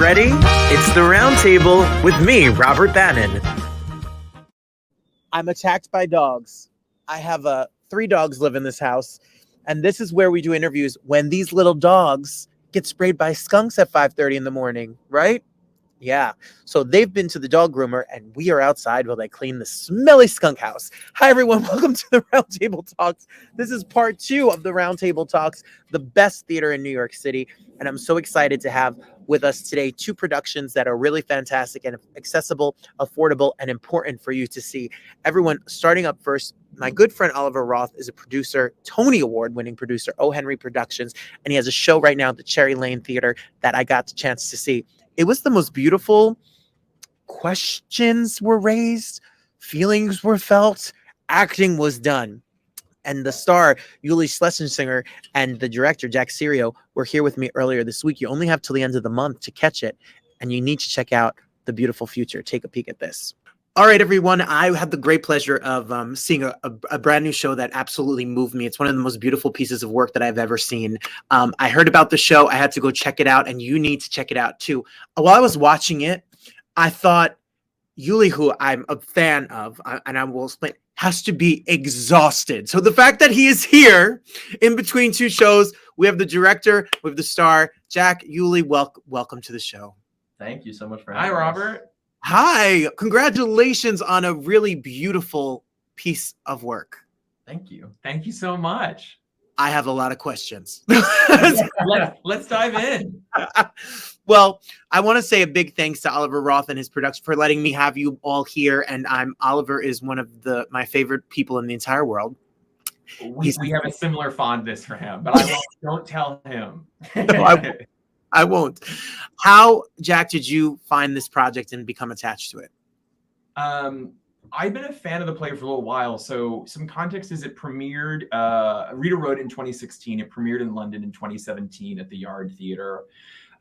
ready? It's the Roundtable with me, Robert Bannon. I'm attacked by dogs. I have 3 dogs live in this house, and this is where we do interviews when these little dogs get sprayed by skunks at 5:30 in the morning, right? Yeah. So they've been to the dog groomer, and we are outside while they clean the smelly skunk house. Hi, everyone. Welcome to the Roundtable Talks. This is part 2 of the Roundtable Talks, the best theater in New York City. And I'm so excited to have with us today 2 productions that are really fantastic and accessible, affordable, and important for you to see. Everyone, starting up first, my good friend Oliver Roth is a producer, Tony Award-winning producer, O. Henry Productions, and he has a show right now at the Cherry Lane Theater that I got the chance to see. It was the most beautiful. Questions were raised, feelings were felt, acting was done. And the star, Uly Schlesinger, and the director, Serio, were here with me earlier this week. You only have till the end of the month to catch it, and you need to check out The Beautiful Future. Take a peek at this. All right, everyone. I had the great pleasure of seeing a brand new show that absolutely moved me. It's one of the most beautiful pieces of work that I've ever seen. I heard about the show. I had to go check it out, and you need to check it out too. While I was watching it, I thought Uly, who I'm a fan of, and I will explain, has to be exhausted. So the fact that he is here in between 2 shows, we have the director, we have the star, Jack. Uly, welcome to the show. Thank you so much for having us. Hi, Robert. Hi, congratulations on a really beautiful piece of work. Thank you. Thank you so much. I have a lot of questions. Let's dive in. Well, I want to say a big thanks to Oliver Roth and his production for letting me have you all here. And Oliver is one of my favorite people in the entire world. We have a similar fondness for him, but don't tell him. No, I won't. How, Jack, did you find this project and become attached to it? I've been a fan of the play for a little while. So some context is it premiered, Rita wrote in 2016. It premiered in London in 2017 at the Yard Theatre.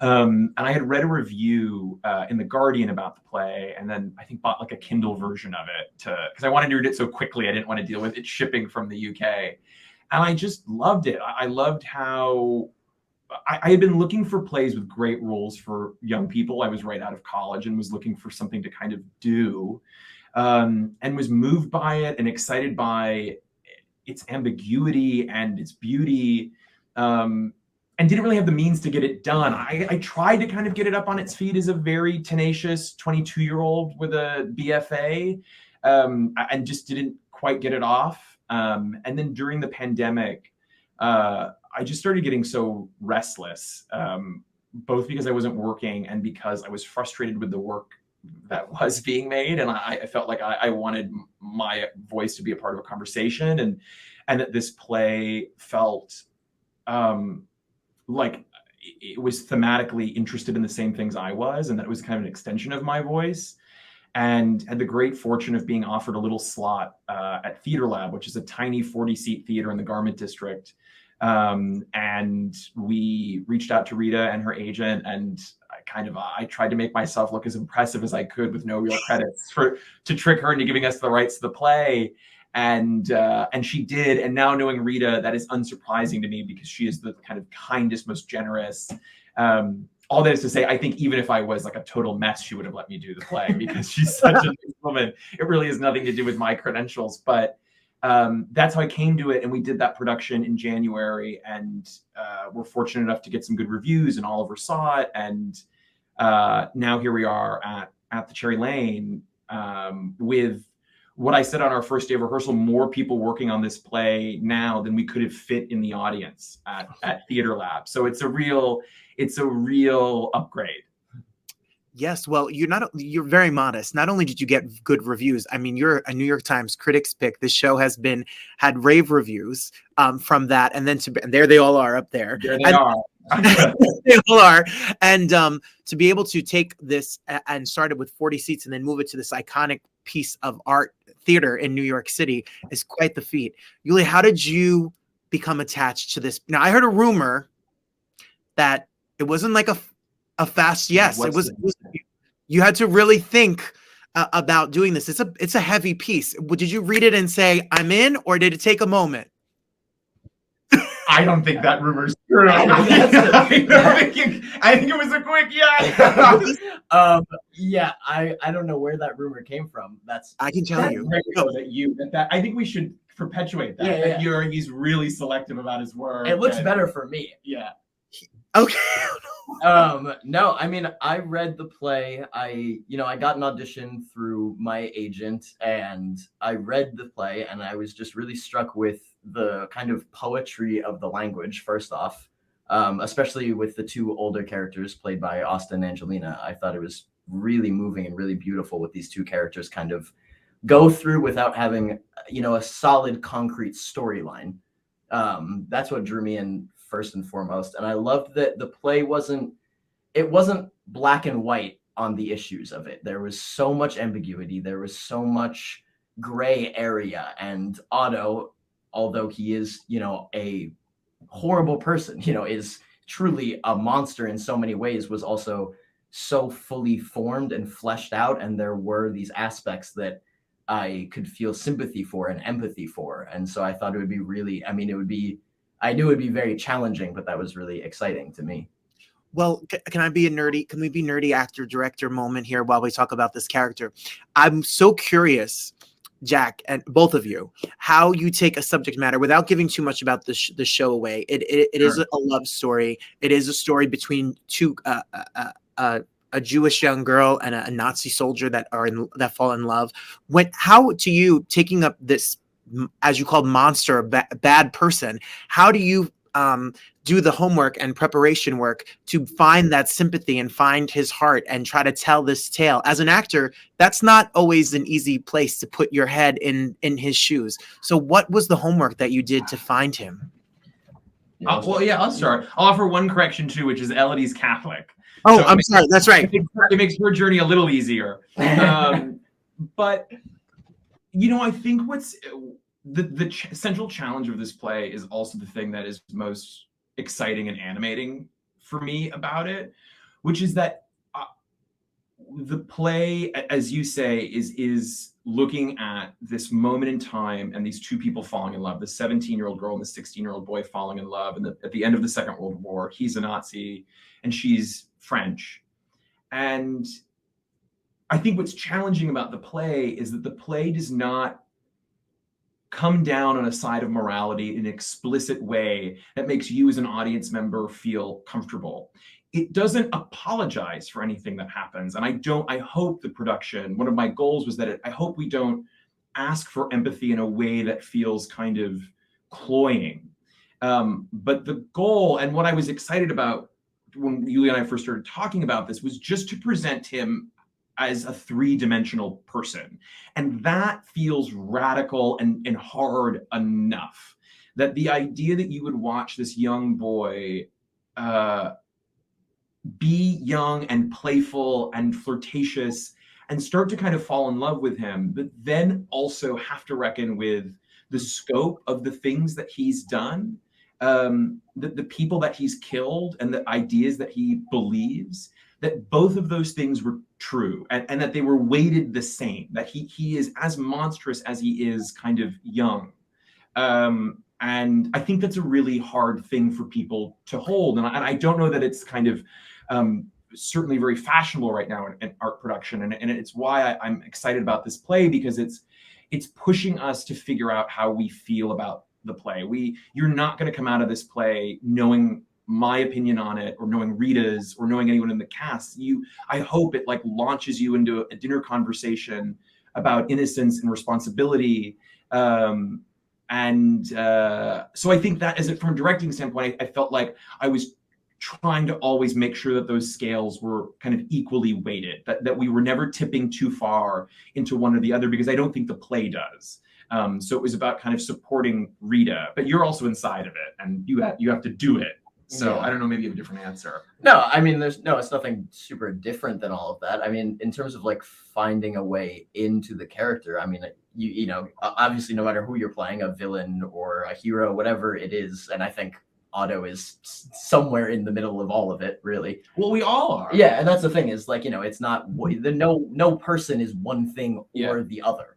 And I had read a review in The Guardian about the play, and then I think bought like a Kindle version of it because I wanted to read it so quickly. I didn't want to deal with it shipping from the UK. And I just loved it. I loved how I had been looking for plays with great roles for young people. I was right out of college and was looking for something to kind of do, and was moved by it and excited by its ambiguity and its beauty, and didn't really have the means to get it done. I tried to kind of get it up on its feet as a very tenacious 22-year-old with a BFA, and just didn't quite get it off. And then during the pandemic, I just started getting so restless, both because I wasn't working and because I was frustrated with the work that was being made. And I felt like I wanted my voice to be a part of a conversation, and that this play felt like it was thematically interested in the same things I was, and that it was kind of an extension of my voice. And had the great fortune of being offered a little slot at Theater Lab, which is a tiny 40-seat theater in the Garment District. And we reached out to Rita and her agent, and I tried to make myself look as impressive as I could with no real credits to trick her into giving us the rights to the play. And she did. And now knowing Rita, that is unsurprising to me because she is the kind of kindest, most generous. All that is to say, I think even if I was like a total mess, she would have let me do the play because she's such a nice woman. It really has nothing to do with my credentials, but that's how I came to it. And we did that production in January, and we're fortunate enough to get some good reviews, and Oliver saw it. And now here we are at the Cherry Lane with what I said on our first day of rehearsal, more people working on this play now than we could have fit in the audience at Theater Lab. So it's a real upgrade. Yes, well, you're very modest. Not only did you get good reviews, I mean, you're a New York Times critics pick. This show had rave reviews from that, and then and there they all are up there. There they are. They all are. And to be able to take this and start it with 40 seats and then move it to this iconic piece of art theater in New York City is quite the feat. Uly, how did you become attached to this? Now, I heard a rumor that it wasn't like a fast yes. It was you had to really think about doing this. It's a heavy piece. Did you read it and say, I'm in, or did it take a moment? I don't think that rumor's true. I think it was a quick yeah. Yeah, I don't know where that rumor came from. I can tell you. I think we should perpetuate that. Yeah. He's really selective about his work. It looks better for me. Yeah. Okay. No, I mean, I read the play. I got an audition through my agent, and I read the play, and I was just really struck with the kind of poetry of the language, first off, especially with the two older characters played by Austin and Angelina. I thought it was really moving and really beautiful with these two characters kind of go through without having, a solid, concrete storyline. That's what drew me in first and foremost. And I loved that the play wasn't black and white on the issues of it. There was so much ambiguity. There was so much gray area. And Otto, although he is, a horrible person, is truly a monster in so many ways, was also so fully formed and fleshed out. And there were these aspects that I could feel sympathy for and empathy for. And so I thought it would be really, I knew it would be very challenging, but that was really exciting to me. Well, can we be nerdy actor director moment here while we talk about this character? I'm so curious, Jack, and both of you, how you take a subject matter without giving too much about the show away. It is a love story. It is a story between two a Jewish young girl and a Nazi soldier that fall in love. How to you taking up this, as you called, monster, bad person? How do you do the homework and preparation work to find that sympathy and find his heart and try to tell this tale? As an actor, that's not always an easy place to put your head in his shoes. So what was the homework that you did to find him? I'll start. I'll offer one correction too, which is Elodie's Catholic. Oh, I'm sorry. That's right. It makes her journey a little easier. But, I think what's the central challenge of this play is also the thing that is most exciting and animating for me about it, which is that the play, as you say, is looking at this moment in time and these two people falling in love, the 17-year-old girl and the 16-year-old boy falling in love. And at the end of the Second World War, he's a Nazi and she's French. And I think what's challenging about the play is that the play does not come down on a side of morality in an explicit way that makes you as an audience member feel comfortable. It doesn't apologize for anything that happens. And I hope the production, one of my goals was that I hope we don't ask for empathy in a way that feels kind of cloying. But the goal, and what I was excited about when Uly and I first started talking about this, was just to present him as a three-dimensional person. And that feels radical and hard enough. That the idea that you would watch this young boy be young and playful and flirtatious and start to kind of fall in love with him, but then also have to reckon with the scope of the things that he's done, the people that he's killed and the ideas that he believes, that both of those things were true and that they were weighted the same, that he is as monstrous as he is kind of young. And I think that's a really hard thing for people to hold. And I don't know that it's kind of certainly very fashionable right now in art production. And it's why I'm excited about this play, because it's pushing us to figure out how we feel about the play. You're not going to come out of this play knowing my opinion on it or knowing Rita's or knowing anyone in the cast. I hope it launches you into a dinner conversation about innocence and responsibility. So I think that from a directing standpoint, I felt like I was trying to always make sure that those scales were kind of equally weighted, that we were never tipping too far into one or the other, because I don't think the play does. So it was about kind of supporting Rita, but you're also inside of it and you have to do it. So yeah. I don't know, maybe you have a different answer. No, I mean, it's nothing super different than all of that. I mean, in terms of finding a way into the character, I mean, you know, obviously no matter who you're playing, a villain or a hero, whatever it is. And I think Otto is somewhere in the middle of all of it, really. Well, we all are. Yeah. And that's the thing is it's not no person is one thing or the other.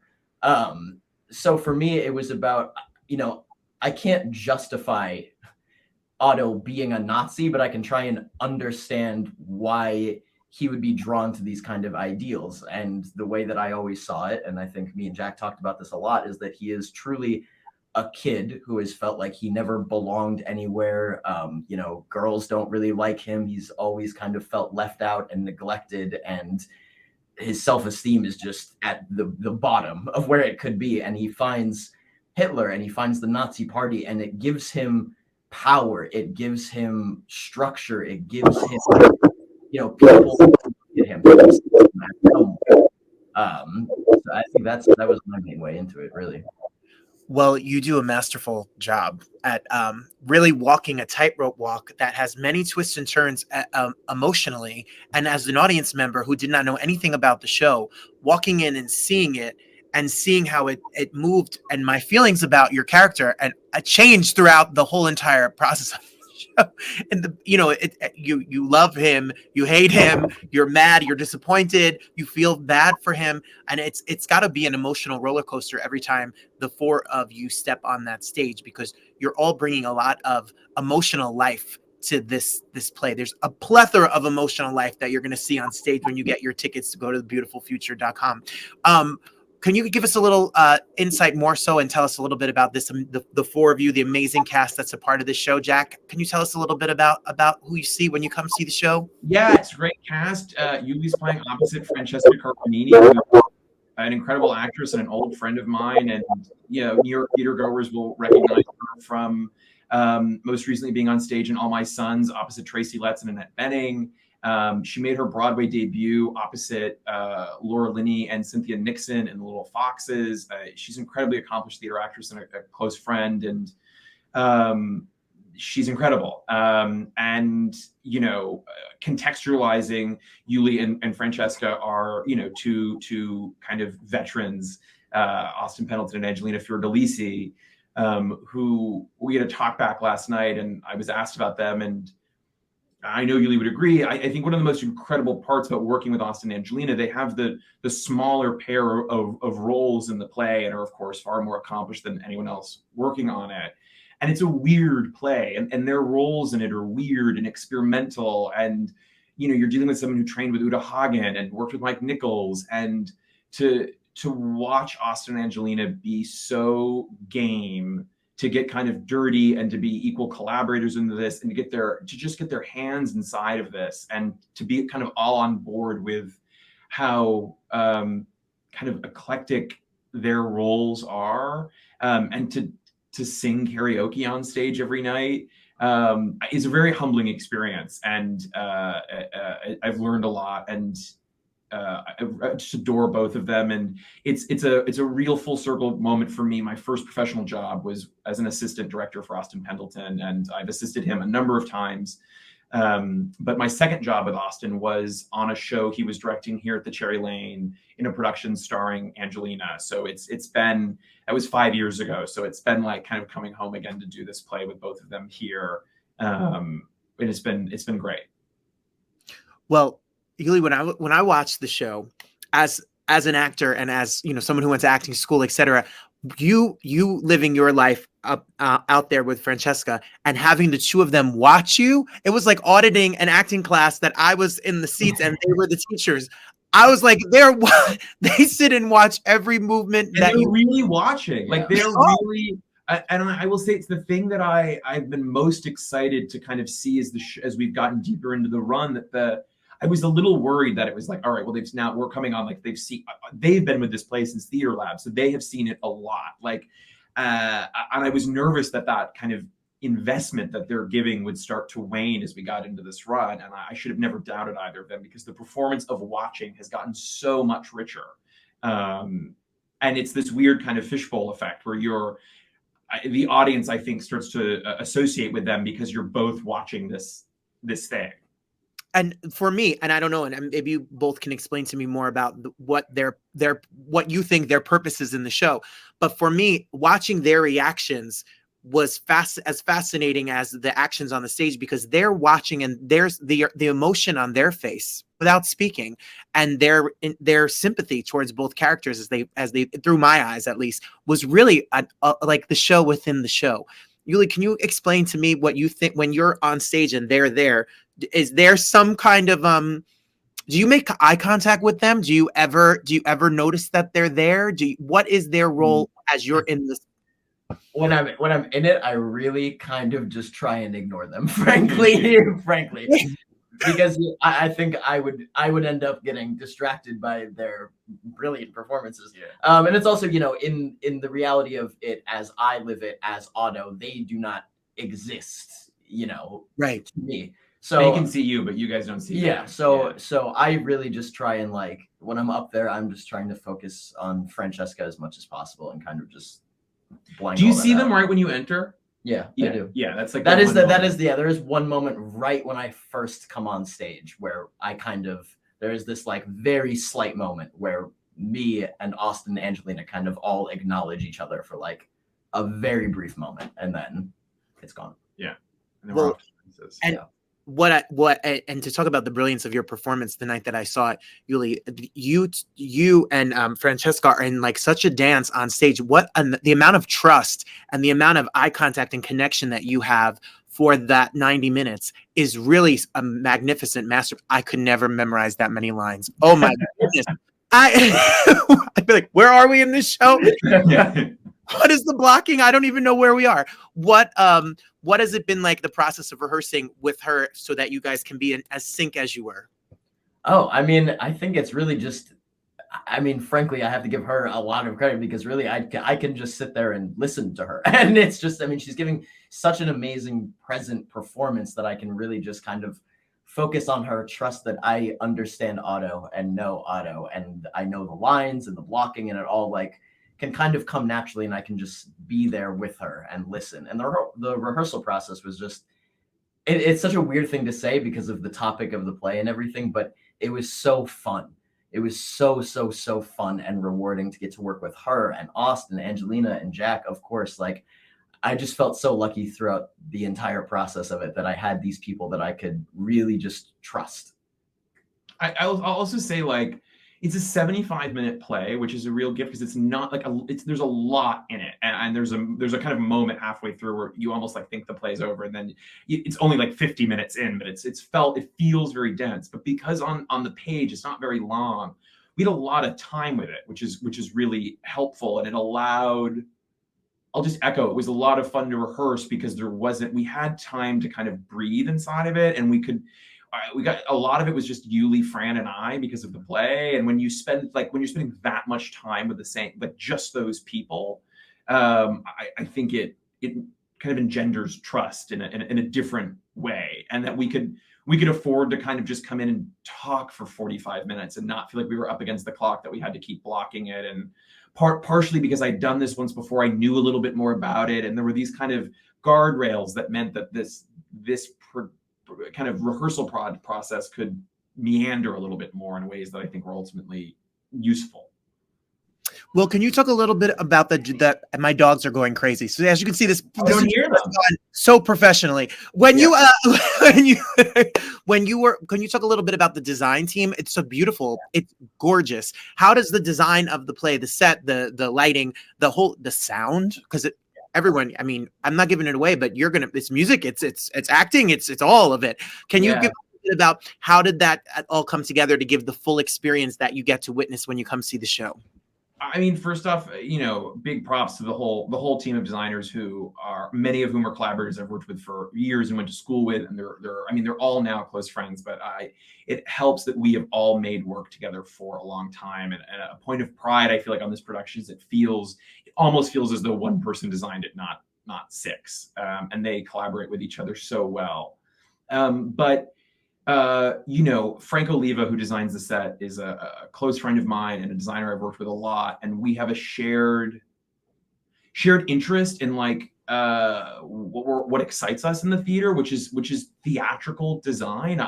So for me, it was about, I can't justify Otto being a Nazi, but I can try and understand why he would be drawn to these kind of ideals. And the way that I always saw it, and I think me and Jack talked about this a lot, is that he is truly a kid who has felt like he never belonged anywhere. You know, girls don't really like him. He's always kind of felt left out and neglected, and his self-esteem is just at the bottom of where it could be. And he finds Hitler and he finds the Nazi party, and it gives him power. It gives him structure. It gives him, you know, people get him. So I think that was my main way into it, really. Well, you do a masterful job at really walking a tightrope walk that has many twists and turns emotionally. And as an audience member who did not know anything about the show, walking in and seeing it and seeing how it moved, and my feelings about your character and changed throughout the whole entire process of the show. And you love him, you hate him, you're mad, you're disappointed, you feel bad for him, and it's got to be an emotional roller coaster every time the four of you step on that stage, because you're all bringing a lot of emotional life to this play. There's a plethora of emotional life that you're going to see on stage when you get your tickets to go to thebeautifulfuture.com. Can you give us a little insight more so and tell us a little bit about this, the four of you, the amazing cast that's a part of this show? Jack, can you tell us a little bit about who you see when you come see the show? Yeah, it's a great cast. Uly's playing opposite Francesca Carpanini, who's an incredible actress and an old friend of mine. And, you know, New York theater goers will recognize her from most recently being on stage in All My Sons opposite Tracy Letts and Annette Bening. She made her Broadway debut opposite Laura Linney and Cynthia Nixon in The Little Foxes. She's an incredibly accomplished theater actress and a close friend, and she's incredible. And, you know, contextualizing Uly and Francesca are, you know, two kind of veterans, Austin Pendleton and Angelina Fiordalisi, who we had a talk back last night, and I was asked about them, and I know Uly would agree. I think one of the most incredible parts about working with Austin and Angelina, they have the smaller pair of roles in the play and are, of course, far more accomplished than anyone else working on it. And it's a weird play, and their roles in it are weird and experimental. And, you know, you're dealing with someone who trained with Uta Hagen and worked with Mike Nichols. And to watch Austin and Angelina be so game to get kind of dirty and to be equal collaborators into this, and to just get their hands inside of this, and to be kind of all on board with how kind of eclectic their roles are, and to sing karaoke on stage every night is a very humbling experience. And I've learned a lot, and I just adore both of them. And it's a real full circle moment for me. My first professional job was as an assistant director for Austin Pendleton, and I've assisted him a number of times. But my second job with Austin was on a show he was directing here at the Cherry Lane in a production starring Angelina. So that was 5 years ago. So it's been like kind of coming home again to do this play with both of them here. And it's been great. Well, Uly, when I watched the show as an actor and as, you know, someone who went to acting school, etc., you living your life out there with Francesca and having the two of them watch you, it was like auditing an acting class that I was in the seats and they were the teachers. I was like, they sit and watch every movement and that they're you really watching. Like they're really. And I will say it's the thing that I've been most excited to kind of see as we've gotten deeper into the run, that I was a little worried that it was like, all right, well, we're coming on, like they've been with this play since Theater Lab, so they have seen it a lot. Like, and I was nervous that kind of investment that they're giving would start to wane as we got into this run. And I should have never doubted either of them, because the performance of watching has gotten so much richer. And it's this weird kind of fishbowl effect where the audience, I think, starts to associate with them because you're both watching this thing. And for me, and I don't know, and maybe you both can explain to me more about what what you think their purpose is in the show. But for me, watching their reactions was as fascinating as the actions on the stage, because they're watching and there's the emotion on their face without speaking, and their sympathy towards both characters as they through my eyes at least was really like the show within the show. Uly, can you explain to me what you think when you're on stage and they're there? Is there some kind of do you make eye contact with them? Do you ever notice that they're there? What is their role as you're in this? When I'm in it, I really kind of just try and ignore them, frankly, because I think I would end up getting distracted by their brilliant performances. Yeah. And it's also, you know, in the reality of it as I live it as Otto, they do not exist, you know, Right. to me. So they can see you, but you guys don't see yeah. them. So I really just try and, like, when I'm up there, I'm just trying to focus on Francesca as much as possible and kind of just blank. Do you see them right when you enter? Yeah, I do. Yeah, that's like that is there is one moment right when I first come on stage where there is this like very slight moment where me and Austin and Angelina kind of all acknowledge each other for like a very brief moment, and then it's gone. Yeah. And then Well, we're off to pieces. and and to talk about the brilliance of your performance the night that I saw it, Uly, you and Francesca are in like such a dance on stage. The amount of trust and the amount of eye contact and connection that you have for that 90 minutes is really a magnificent master. I could never memorize that many lines. Oh my goodness. I'd be like, where are we in this show? Yeah. What is the blocking? I don't even know where we are. What has it been like, the process of rehearsing with her so that you guys can be in as sync as you were? Oh, I mean, I think it's really just, I mean, frankly, I have to give her a lot of credit because really I can just sit there and listen to her. And it's just, I mean, she's giving such an amazing present performance that I can really just kind of focus on her, trust that I understand Otto and know Otto, and I know the lines and the blocking, and it all like can kind of come naturally, and I can just be there with her and listen. And the rehearsal process was just, it's such a weird thing to say because of the topic of the play and everything, but it was so fun. It was so fun and rewarding to get to work with her and Austin, Angelina, and Jack, of course. Like, I just felt so lucky throughout the entire process of it that I had these people that I could really just trust. I'll also say, like, it's a 75-minute play, which is a real gift because it's not like there's a lot in it, and there's a kind of moment halfway through where you almost like think the play's over, and then it's only like 50 minutes in, but it feels very dense. But because on the page it's not very long, we had a lot of time with it, which is really helpful, and it allowed. I'll just echo, it was a lot of fun to rehearse because we had time to kind of breathe inside of it, and we got a lot of it was just Uly, Fran, and I because of the play. And when you're spending that much time with just those people, I think it kind of engenders trust in a different way, and that we could afford to kind of just come in and talk for 45 minutes and not feel like we were up against the clock, that we had to keep blocking it. And partially because I'd done this once before, I knew a little bit more about it, and there were these kind of guardrails that meant that this kind of rehearsal process could meander a little bit more in ways that I think were ultimately useful. Well, can you talk a little bit about that? My dogs are going crazy. So as you can see, this don't hear them. So professionally. Can you talk a little bit about the design team? It's so beautiful. It's gorgeous. How does the design of the play, the set, the lighting, the sound? Because everyone, I mean, I'm not giving it away, but it's music, it's acting, it's all of it. Can you give a bit about how did that all come together to give the full experience that you get to witness when you come see the show? I mean, first off, big props to the whole team of designers many of whom are collaborators I've worked with for years and went to school with, and they're all now close friends. But it helps that we have all made work together for a long time, and a point of pride I feel like on this production is it almost feels as though one person designed it, not six, and they collaborate with each other so well. Frank Oliva, who designs the set, is a close friend of mine and a designer I've worked with a lot. And we have a shared interest in like what excites us in the theater, which is theatrical design.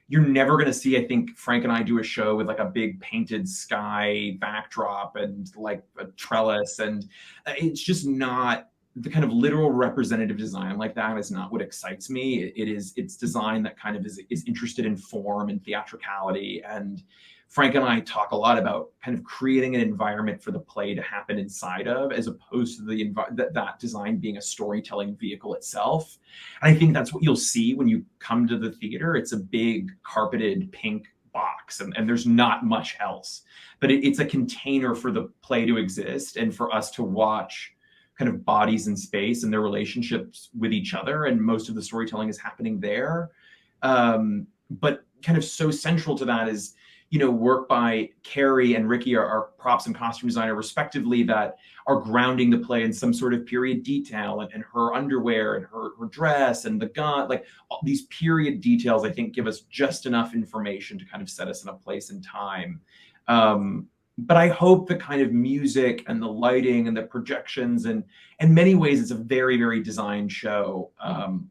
You're never going to see, I think, Frank and I do a show with like a big painted sky backdrop and like a trellis. And it's just not the kind of literal representative design like that is not what excites me. It's design that kind of is interested in form and theatricality. And Frank and I talk a lot about kind of creating an environment for the play to happen inside of, as opposed to that design being a storytelling vehicle itself. And I think that's what you'll see when you come to the theater. It's a big carpeted pink box, and there's not much else, but it's a container for the play to exist and for us to watch kind of bodies in space and their relationships with each other. And most of the storytelling is happening there. But kind of so central to that is, work by Carrie and Ricky, our props and costume designer, respectively, that are grounding the play in some sort of period detail, and her underwear and her dress and the gun, like all these period details, I think give us just enough information to kind of set us in a place and time. But I hope the kind of music and the lighting and the projections, and in many ways it's a very, very designed show.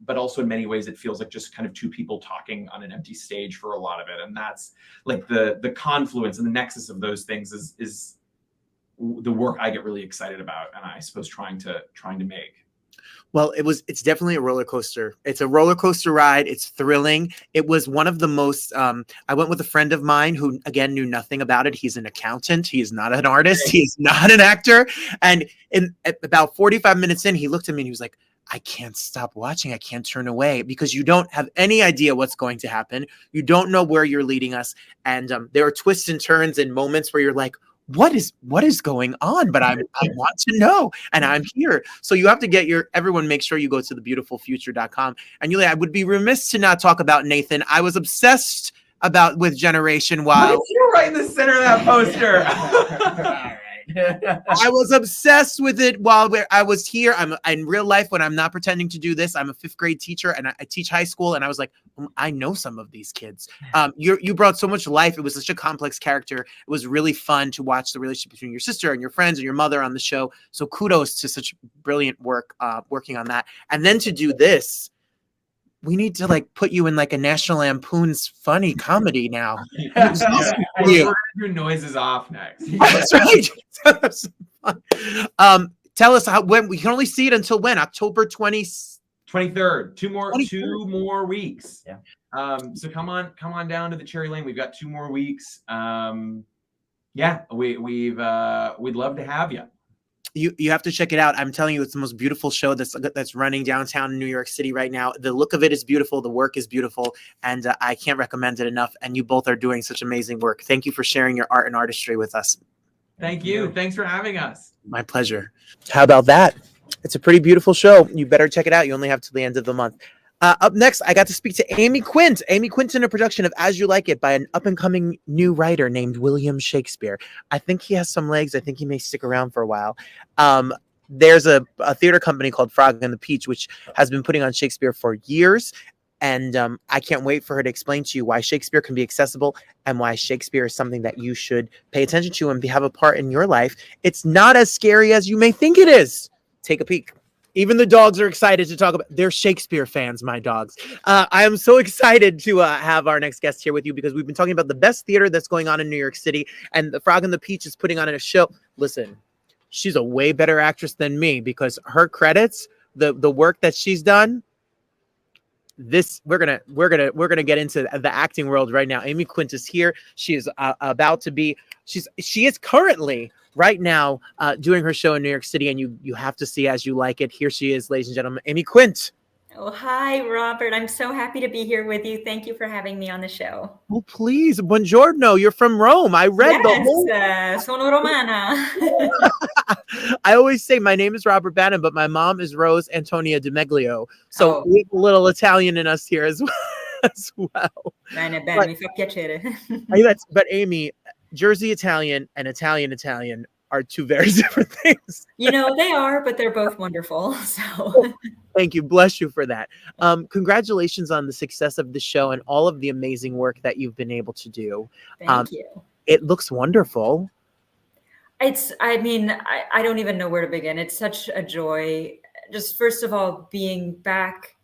But also in many ways it feels like just kind of two people talking on an empty stage for a lot of it. And that's like the confluence and the nexus of those things is the work I get really excited about, and I suppose trying to make. Well, it's definitely a roller coaster. It's a roller coaster ride. It's thrilling. It was one of the most, I went with a friend of mine who, again, knew nothing about it. He's an accountant. He is not an artist. He's not an actor. And at about 45 minutes in, he looked at me and he was like, I can't stop watching. I can't turn away, because you don't have any idea what's going to happen. You don't know where you're leading us. And there are twists and turns and moments where you're like, what is going on? But I want to know, and I'm here. So you have to get everyone, make sure you go to thebeautifulfuture.com. And Uly, I would be remiss to not talk about Nathan. I was obsessed with Generation Wild. You're right in the center of that poster. All right. I was obsessed with it while I was here. I'm in real life, when I'm not pretending to do this, I'm a 5th grade teacher, and I teach high school. And I was like, I know some of these kids. You brought so much life. It was such a complex character. It was really fun to watch the relationship between your sister and your friends and your mother on the show. So kudos to such brilliant work working on that. And then to do this, we need to put you in a National Lampoon's funny comedy now. We're gonna do Noises Off next. That's right. Tell us when we can only see it until when? October 23rd. Two more 23rd. weeks. Yeah. So come on down to the Cherry Lane. We've got 2 more weeks. Yeah, we'd love to have you. You have to check it out. I'm telling you, it's the most beautiful show that's running downtown in New York City right now. The look of it is beautiful. The work is beautiful. And I can't recommend it enough. And you both are doing such amazing work. Thank you for sharing your art and artistry with us. Thank you. Thanks for having us. My pleasure. How about that? It's a pretty beautiful show. You better check it out. You only have till the end of the month. Up next, I got to speak to Amy Quint. Amy Quint's in a production of As You Like It by an up-and-coming new writer named William Shakespeare. I think he has some legs. I think he may stick around for a while. There's a theater company called Frog and the Peach, which has been putting on Shakespeare for years. And I can't wait for her to explain to you why Shakespeare can be accessible and why Shakespeare is something that you should pay attention to and have a part in your life. It's not as scary as you may think it is. Take a peek. Even the dogs are excited to talk about. They're Shakespeare fans, my dogs. I am so excited to have our next guest here with you, because we've been talking about the best theater that's going on in New York City, and the Frog and the Peach is putting on a show. Listen, she's a way better actress than me, because her credits, the work that she's done. We're gonna get into the acting world right now. Amy Quint is here. She is she is currently right now doing her show in New York City, and you have to see As You Like It. Here she is, ladies and gentlemen, Amy Quint. Oh, hi, Robert. I'm so happy to be here with you. Thank you for having me on the show. Oh, please. Buongiorno. You're from Rome. I read the whole... sono romana. I always say my name is Robert Bannon, but my mom is Rose Antonia Demeglio. So we have a little Italian in us here as well. Bene, mi fa piacere. But Amy, Jersey Italian and Italian are two very different things. They are, but they're both wonderful. So thank you. Bless you for that. Congratulations on the success of the show and all of the amazing work that you've been able to do. Thank you. It looks wonderful. I don't even know where to begin. It's such a joy. Just first of all, being back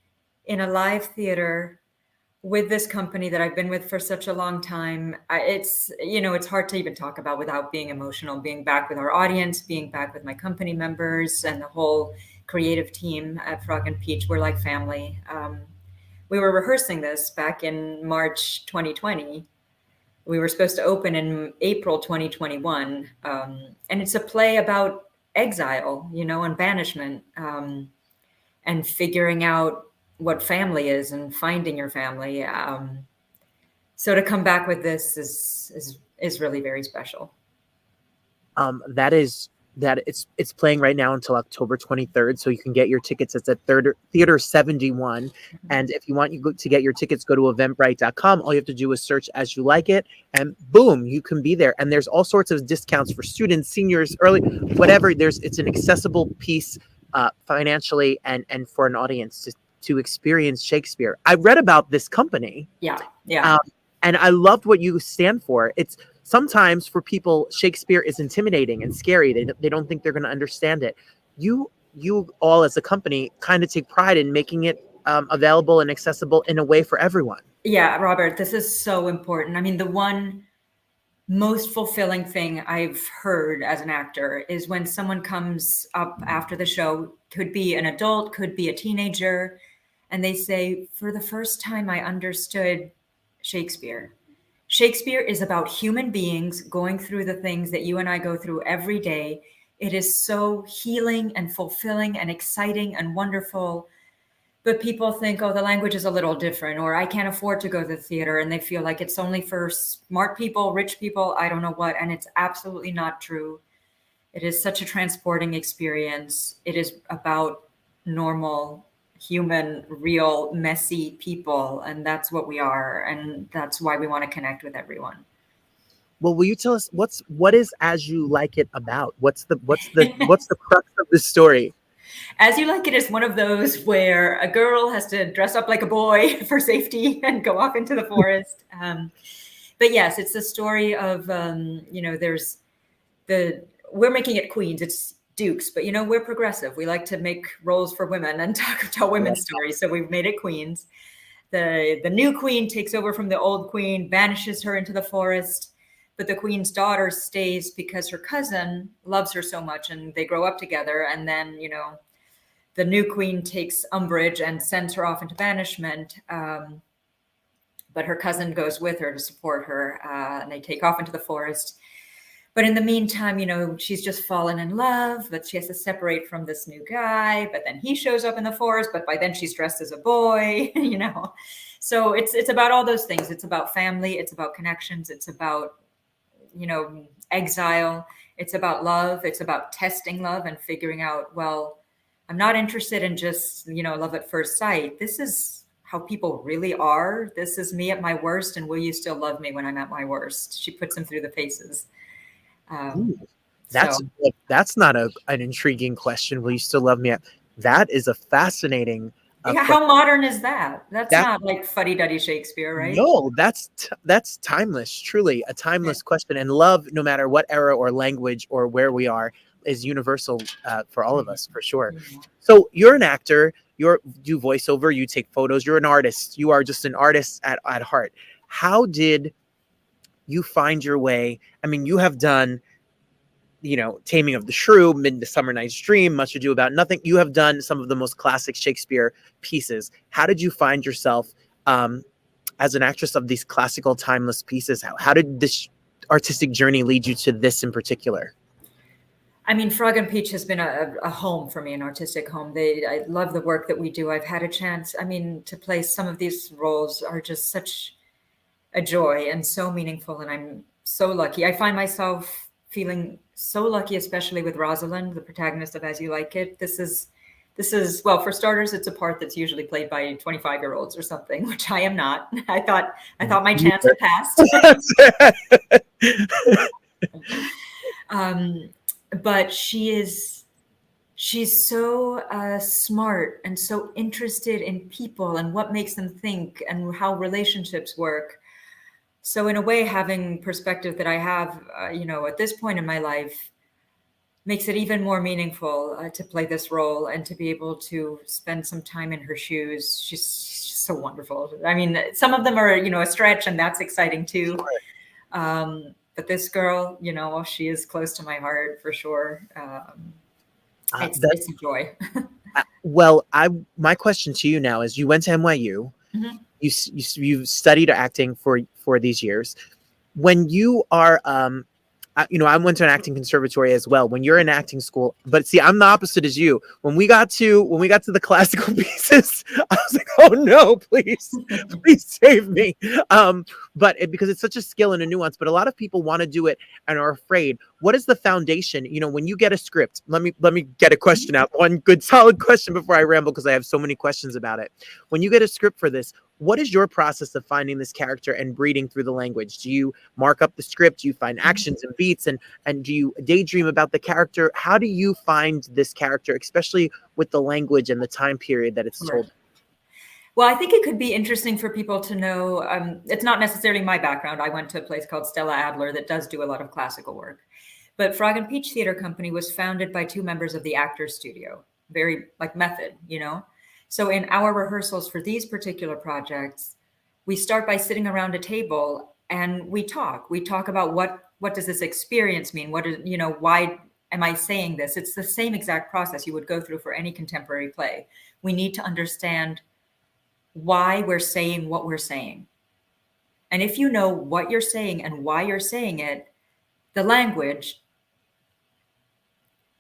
in a live theater with this company that I've been with for such a long time. It's hard to even talk about without being emotional, being back with our audience, being back with my company members and the whole creative team at Frog and Peach. We're like family. We were rehearsing this back in March 2020. We were supposed to open in April 2021. And it's a play about exile, and banishment, and figuring out what family is and finding your family. So to come back with this is really very special. That it's playing right now until October 23rd. So you can get your tickets. It's at Theater 71. And if you want to get your tickets, go to eventbrite.com. All you have to do is search As You Like It, and boom, you can be there. And there's all sorts of discounts for students, seniors, early, whatever. It's an accessible piece financially and for an audience to experience Shakespeare. I read about this company. Yeah. And I loved what you stand for. It's sometimes for people, Shakespeare is intimidating and scary. They don't think they're going to understand it. You all as a company kind of take pride in making it available and accessible in a way for everyone. Yeah, Robert, this is so important. I mean, the one most fulfilling thing I've heard as an actor is when someone comes up after the show, could be an adult, could be a teenager, and they say, for the first time, I understood Shakespeare. Shakespeare is about human beings going through the things that you and I go through every day. It is so healing and fulfilling and exciting and wonderful. But people think, oh, the language is a little different, or I can't afford to go to the theater, and they feel like it's only for smart people, rich people, I don't know what. And it's absolutely not true. It is such a transporting experience. It is about normal, human, real, messy people. And that's what we are. And that's why we want to connect with everyone. Well, will you tell us what is As You Like It about? What's the crux of the story? As You Like It is one of those where a girl has to dress up like a boy for safety and go off into the forest. But yes, it's the story of, we're making it queens. It's dukes, but we're progressive. We like to make roles for women and tell women's stories. So we've made it queens. The new queen takes over from the old queen, banishes her into the forest, but the queen's daughter stays because her cousin loves her so much, and they grow up together. And then, the new queen takes umbrage and sends her off into banishment. But her cousin goes with her to support her, and they take off into the forest. But in the meantime, she's just fallen in love, but she has to separate from this new guy. But then he shows up in the forest, but by then she's dressed as a boy, So it's about all those things. It's about family. It's about connections. It's about, exile. It's about love. It's about testing love and figuring out, well, I'm not interested in just, love at first sight. This is how people really are. This is me at my worst. And will you still love me when I'm at my worst? She puts him through the paces. That's not an intriguing question. Will you still love me? That is a fascinating. How modern is that? That's not like fuddy-duddy Shakespeare, right? No, that's timeless. Truly a timeless question. And love, no matter what era or language or where we are, is universal for all of us, for sure. So you're an actor. You do voiceover. You take photos. You're an artist. You are just an artist at heart. How did you find your way? I mean, you have done, Taming of the Shrew, Midsummer Night's Dream, Much Ado About Nothing. You have done some of the most classic Shakespeare pieces. How did you find yourself as an actress of these classical, timeless pieces? How did this artistic journey lead you to this in particular? I mean, Frog and Peach has been a home for me, an artistic home. I love the work that we do. I've had a chance, to play some of these roles are just such a joy and so meaningful. And I'm so lucky. I find myself feeling so lucky, especially with Rosalind, the protagonist of As You Like It. This is, well, for starters, it's a part that's usually played by 25-year-olds or something, which I am not. I thought my chance had passed. But she's so smart and so interested in people and what makes them think and how relationships work. So in a way, having perspective that I have, at this point in my life makes it even more meaningful to play this role and to be able to spend some time in her shoes. She's so wonderful. I mean, some of them are, a stretch, and that's exciting too. But this girl, she is close to my heart for sure. It's a joy. Well, my question to you now is: you went to NYU. Mm-hmm. You studied acting for these years. when you are I went to an acting conservatory as well. When you're in acting school, but see, I'm the opposite as you. When we got to the classical pieces, I was like, oh no, please, please save me. Because it's such a skill and a nuance, but a lot of people want to do it and are afraid. What is the foundation? When you get a script, let me get a question out. One good solid question before I ramble, because I have so many questions about it. When you get a script for this, what is your process of finding this character and breeding through the language? Do you mark up the script? Do you find actions and beats, and do you daydream about the character? How do you find this character, especially with the language and the time period that it's told? Well, I think it could be interesting for people to know. It's not necessarily my background. I went to a place called Stella Adler that does do a lot of classical work. But Frog and Peach Theater Company was founded by 2 members of the Actors Studio. Very like method, So in our rehearsals for these particular projects, we start by sitting around a table and we talk. We talk about what does this experience mean? What is, why am I saying this? It's the same exact process you would go through for any contemporary play. We need to understand why we're saying what we're saying. And if you know what you're saying and why you're saying it, the language,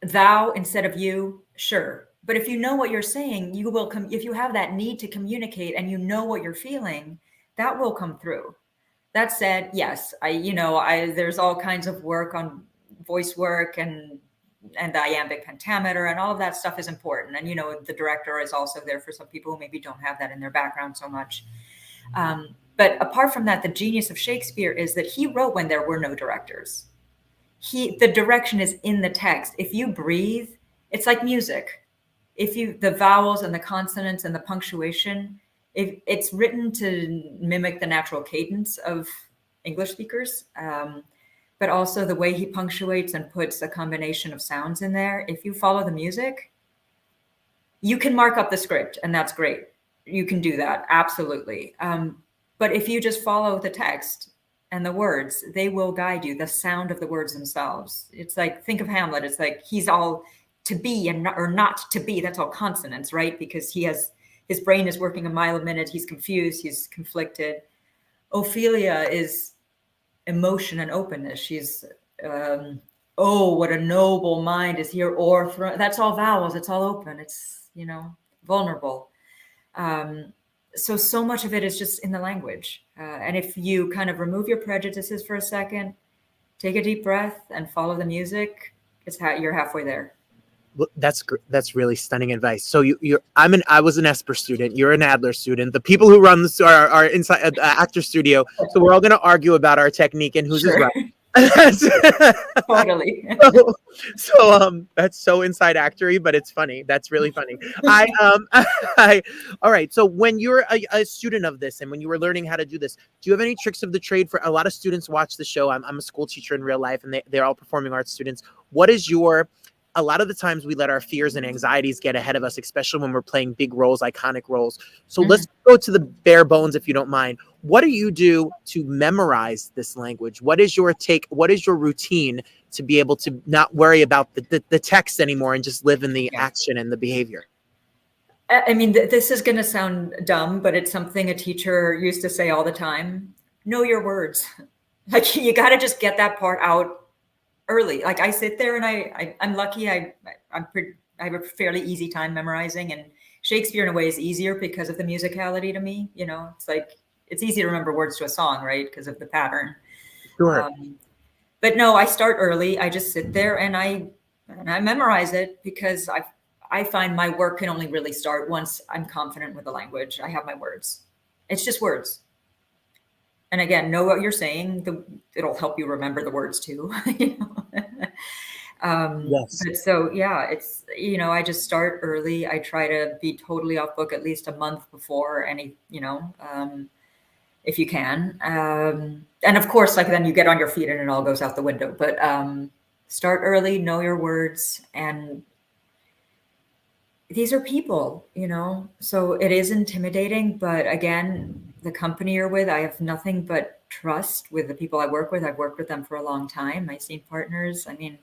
thou instead of you, sure. But if you know what you're saying, you will come. If you have that need to communicate and you know what you're feeling, that will come through. That said, yes, there's all kinds of work on voice work and the iambic pentameter and all of that stuff is important. And, the director is also there for some people who maybe don't have that in their background so much. But apart from that, the genius of Shakespeare is that he wrote when there were no directors. The direction is in the text. If you breathe, it's like music. The vowels and the consonants and the punctuation, it's written to mimic the natural cadence of English speakers, but also the way he punctuates and puts a combination of sounds in there. If you follow the music, you can mark up the script, and that's great. You can do that, absolutely. But if you just follow the text and the words, they will guide you, the sound of the words themselves. It's like, think of Hamlet. It's like he's all to be or not to be. That's all consonants, right? Because his brain is working a mile a minute. He's confused. He's conflicted. Ophelia is emotion and openness. She's, oh, what a noble mind is here. That's all vowels. It's all open. It's, vulnerable. So much of it is just in the language. And if you kind of remove your prejudices for a second, take a deep breath and follow the music, you're halfway there. That's really stunning advice. So I was an Esper student. You're an Adler student. The people who run this are inside the actor studio. So we're all going to argue about our technique and who's Sure. right. Totally. So that's so inside actory, but it's funny. That's really funny. All right. So when you're a student of this and when you were learning how to do this, do you have any tricks of the trade? For a lot of students watch the show. I'm a school teacher in real life, and they're all performing arts students. A lot of the times we let our fears and anxieties get ahead of us, especially when we're playing big roles, iconic roles. So let's go to the bare bones, if you don't mind. What do you do to memorize this language? What is your take? What is your routine to be able to not worry about the text anymore and just live in the action and the behavior? I mean, this is going to sound dumb, but it's something a teacher used to say all the time. Know your words. Like, you got to just get that part out early. Like, I sit there and I'm lucky. I have a fairly easy time memorizing, and Shakespeare in a way is easier because of the musicality to me. It's like, it's easy to remember words to a song, right? Because of the pattern. Sure. But no, I start early. I just sit there and I memorize it, because I find my work can only really start once I'm confident with the language. I have my words. It's just words. And again, know what you're saying. It'll help you remember the words too. Yes. But so it's, I just start early. I try to be totally off book at least a month before any, if you can. And of course, like, then you get on your feet and it all goes out the window. But start early, know your words, and these are people, so it is intimidating. But again, the company you're with, I have nothing but trust with the people I work with. I've worked with them for a long time. My scene partners, I mean,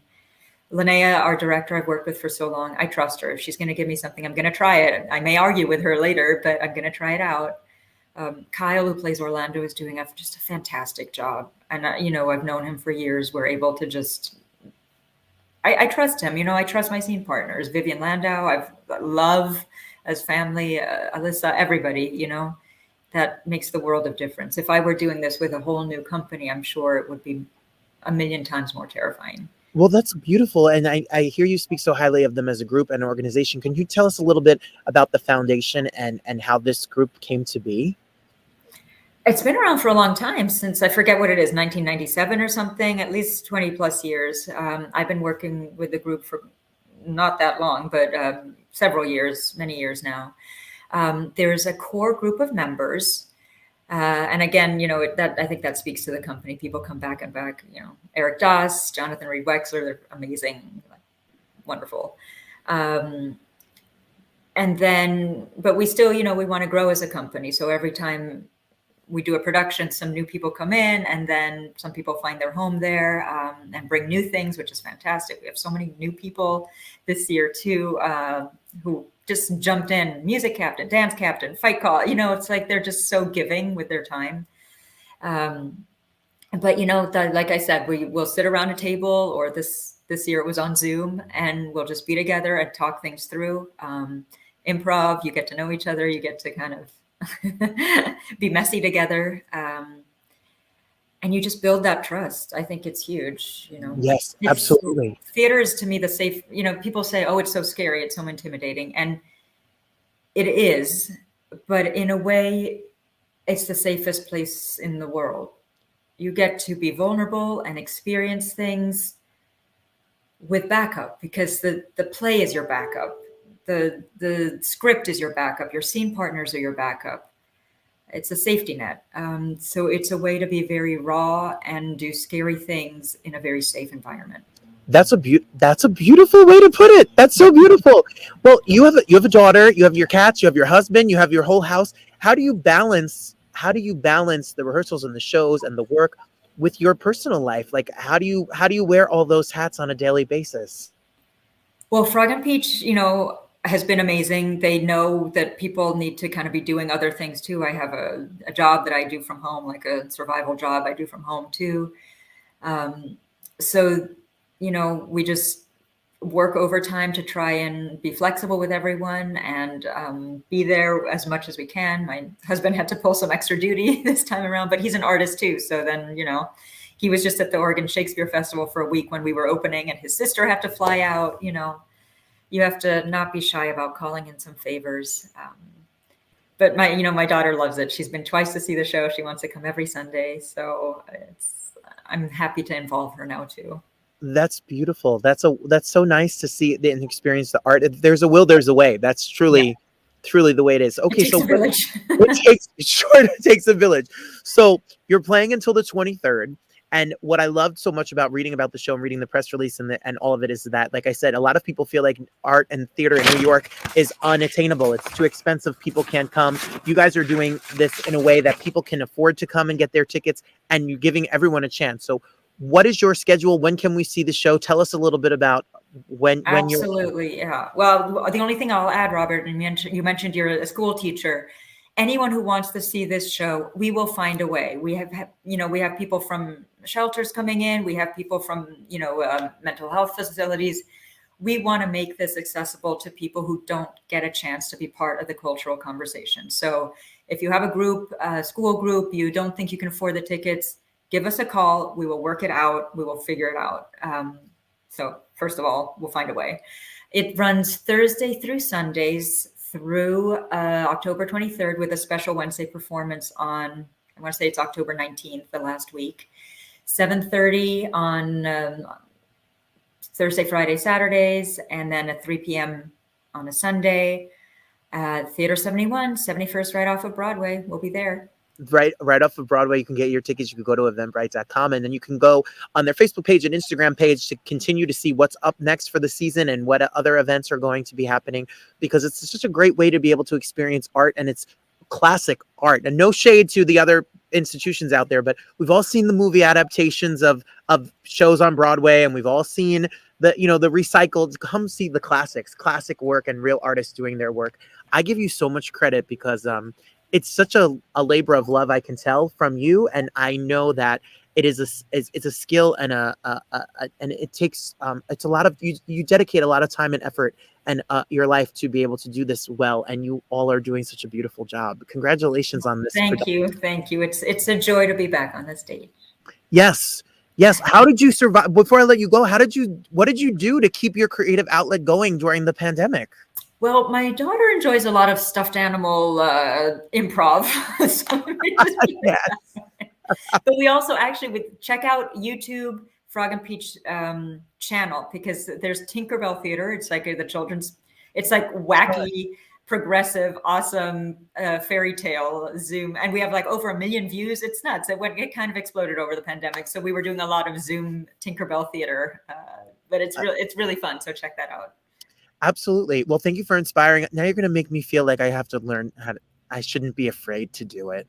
Linnea, our director, I've worked with for so long. I trust her. If she's going to give me something, I'm going to try it. I may argue with her later, but I'm going to try it out. Kyle, who plays Orlando, is doing just a fantastic job. And, I've known him for years. We're able to just, I trust him. I trust my scene partners, Vivian Landau, I've love as family, Alyssa, everybody, that makes the world of difference. If I were doing this with a whole new company, I'm sure it would be a million times more terrifying. Well, that's beautiful. And I hear you speak so highly of them as a group and organization. Can you tell us a little bit about the foundation and how this group came to be? It's been around for a long time, since I forget what it is, 1997 or something, at least 20 plus years. I've been working with the group for not that long, but several years, many years now. There's a core group of members. And again, I think that speaks to the company. People come back and back, Eric Doss, Jonathan Reed Wexler, they're amazing, wonderful. And then, but we still, we want to grow as a company. So every time we do a production, some new people come in, and then some people find their home there, and bring new things, which is fantastic. We have so many new people this year too, who just jumped in, music captain, dance captain, fight call, it's like they're just so giving with their time. But like I said, we'll sit around a table, or this year it was on Zoom, and we'll just be together and talk things through. Improv, you get to know each other, you get to kind of be messy together. And you just build that trust. I think it's huge, Yes, absolutely. Theater is, to me, the safe, people say, oh, it's so scary, it's so intimidating. And it is, but in a way, it's the safest place in the world. You get to be vulnerable and experience things with backup, because the play is your backup. The script is your backup. Your scene partners are your backup. It's a safety net. So it's a way to be very raw and do scary things in a very safe environment. That's a beautiful way to put it. That's so beautiful. Well, you have a daughter, you have your cats, you have your husband, you have your whole house. How do you balance the rehearsals and the shows and the work with your personal life? Like, how do you wear all those hats on a daily basis? Well, Frog and Peach, has been amazing. They know that people need to kind of be doing other things too. I have a job that I do from home, like a survival job I do from home too. So, we just work overtime to try and be flexible with everyone and be there as much as we can. My husband had to pull some extra duty this time around, but he's an artist too. So then, he was just at the Oregon Shakespeare Festival for a week when we were opening, and his sister had to fly out. You have to not be shy about calling in some favors. But my daughter loves it. She's been twice to see the show. She wants to come every Sunday. So I'm happy to involve her now too. That's beautiful. That's so nice to see and experience the art. If there's a will, there's a way. That's truly the way it is. Okay, it takes a village. It takes a village. So you're playing until the 23rd. And what I loved so much about reading about the show and reading the press release and all of it is that, like I said, a lot of people feel like art and theater in New York is unattainable. It's too expensive. People can't come. You guys are doing this in a way that people can afford to come and get their tickets, and you're giving everyone a chance. So what is your schedule? When can we see the show? Tell us a little bit about when you're... Absolutely, yeah. Well, the only thing I'll add, Robert, and you mentioned you're a school teacher. Anyone who wants to see this show, we will find a way. We have people from shelters coming in. We have people from, mental health facilities. We want to make this accessible to people who don't get a chance to be part of the cultural conversation. So if you have a group, a school group, you don't think you can afford the tickets, give us a call. We will work it out. We will figure it out. So first of all, we'll find a way. It runs Thursday through Sundays through October 23rd with a special Wednesday performance on, I want to say it's October 19th, the last week. 7:30 on Thursday, Friday, Saturdays, and then at 3 p.m. on a Sunday. Theater 71, 71st, right off of Broadway. We'll be there. Right off of Broadway. You can get your tickets. You can go to eventbrite.com, and then you can go on their Facebook page and Instagram page to continue to see what's up next for the season and what other events are going to be happening, because it's just a great way to be able to experience art, and it's classic art. And no shade to the other institutions out there, but we've all seen the movie adaptations of shows on Broadway, and we've all seen the recycled. Come see the classic work and real artists doing their work. I give you so much credit because it's such a labor of love, I can tell from you, and I know that it is it's a skill and and it takes it's a lot of you dedicate a lot of time and effort and your life to be able to do this well, and you all are doing such a beautiful job. Congratulations on this. Thank you. It's a joy to be back on the stage. Yes. How did you survive? Before I let you go, what did you do to keep your creative outlet going during the pandemic? Well, my daughter enjoys a lot of stuffed animal improv. Yes. But we also actually would check out YouTube Frog and Peach channel, because there's Tinkerbell Theater. It's like it's like wacky, progressive, awesome fairy tale Zoom. And we have like over 1 million views. It's nuts. It kind of exploded over the pandemic. So we were doing a lot of Zoom Tinkerbell Theater, but it's really fun. So check that out. Absolutely. Well, thank you for inspiring. Now you're going to make me feel like I have to learn I shouldn't be afraid to do it.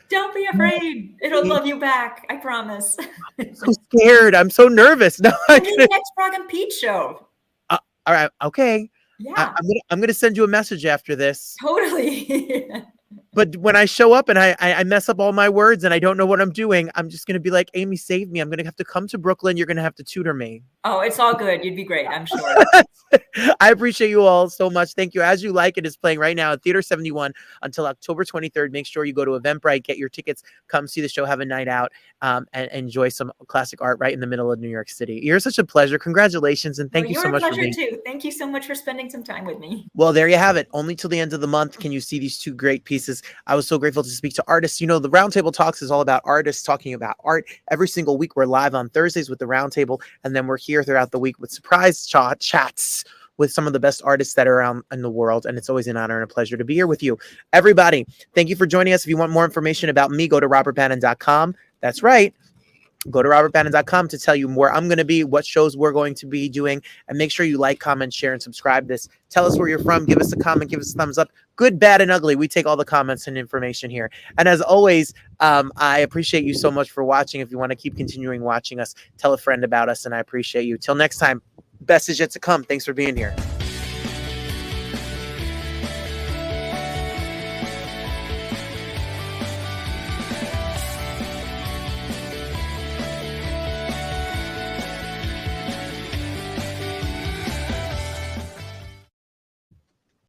Don't be afraid. It'll love you back. I promise. I'm so scared. I'm so nervous. No, The next Frog and Peach show. all right. Okay. Yeah. I'm gonna send you a message after this. Totally. But when I show up and I mess up all my words and I don't know what I'm doing, I'm just gonna be like, Amy, save me. I'm gonna have to come to Brooklyn. You're gonna have to tutor me. Oh, it's all good. You'd be great, I'm sure. I appreciate you all so much. Thank you. As You Like It is playing right now at Theater 71 until October 23rd. Make sure you go to Eventbrite, get your tickets, come see the show, have a night out, and enjoy some classic art right in the middle of New York City. You're such a pleasure. Congratulations, and thank you so much for being. You're a pleasure too. Thank you so much for spending some time with me. Well, there you have it. Only till the end of the month can you see these two great pieces. I was so grateful to speak to artists. You know, the Roundtable Talks is all about artists talking about art. Every single week, we're live on Thursdays with the Roundtable, and then we're here throughout the week with surprise chats with some of the best artists that are around in the world. And it's always an honor and a pleasure to be here with you. Everybody, thank you for joining us. If you want more information about me, go to robertbannon.com. That's right. Go to robertbannon.com to tell you where I'm going to be, what shows we're going to be doing, and make sure you like, comment, share, and subscribe this. Tell us where you're from. Give us a comment. Give us a thumbs up. Good, bad, and ugly. We take all the comments and information here. And as always, I appreciate you so much for watching. If you want to keep continuing watching us, tell a friend about us, and I appreciate you. Till next time, best is yet to come. Thanks for being here.